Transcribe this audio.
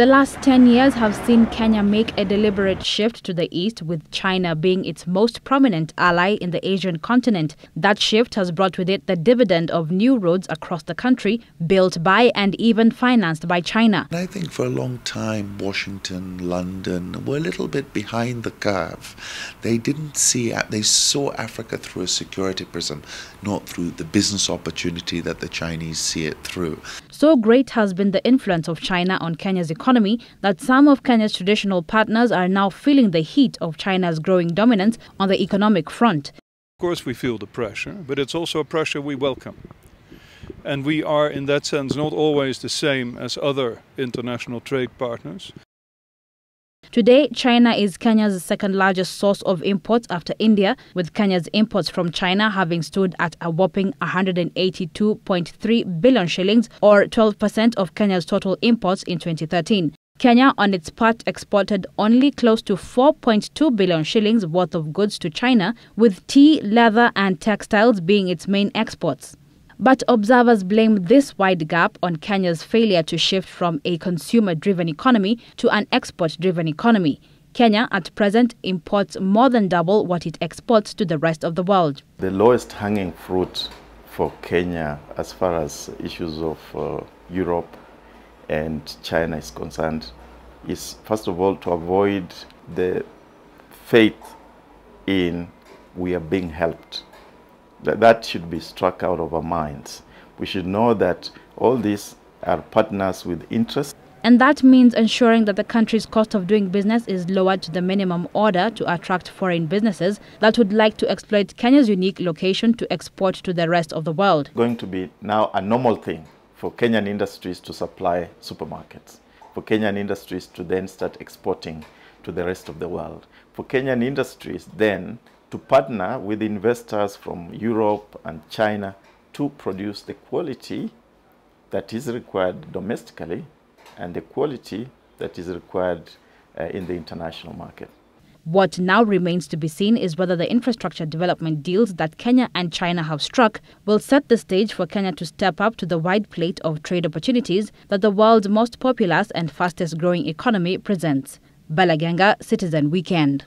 The last 10 years have seen Kenya make a deliberate shift to the east, with China being its most prominent ally in the Asian continent. That shift has brought with it the dividend of new roads across the country, built by and even financed by China. I think for a long time, Washington, London were a little bit behind the curve. They saw Africa through a security prism, not through the business opportunity that the Chinese see it through. So great has been the influence of China on Kenya's economy that some of Kenya's traditional partners are now feeling the heat of China's growing dominance on the economic front. Of course we feel the pressure, but it's also a pressure we welcome. And we are, in that sense, not always the same as other international trade partners. Today, China is Kenya's second largest source of imports after India, with Kenya's imports from China having stood at a whopping 182.3 billion shillings, or 12% of Kenya's total imports in 2013. Kenya, on its part, exported only close to 4.2 billion shillings worth of goods to China, with tea, leather and textiles being its main exports. But observers blame this wide gap on Kenya's failure to shift from a consumer-driven economy to an export-driven economy. Kenya, at present, imports more than double what it exports to the rest of the world. The lowest hanging fruit for Kenya as far as issues of Europe and China is concerned is, first of all, to avoid the faith in we are being helped. That should be struck out of our minds. We should know that all these are partners with interest. And that means ensuring that the country's cost of doing business is lowered to the minimum order to attract foreign businesses that would like to exploit Kenya's unique location to export to the rest of the world. It's going to be now a normal thing for Kenyan industries to supply supermarkets, for Kenyan industries to then start exporting to the rest of the world, for Kenyan industries then to partner with investors from Europe and China to produce the quality that is required domestically and the quality that is required in the international market. What now remains to be seen is whether the infrastructure development deals that Kenya and China have struck will set the stage for Kenya to step up to the wide plate of trade opportunities that the world's most populous and fastest growing economy presents. Balagenga, Citizen Weekend.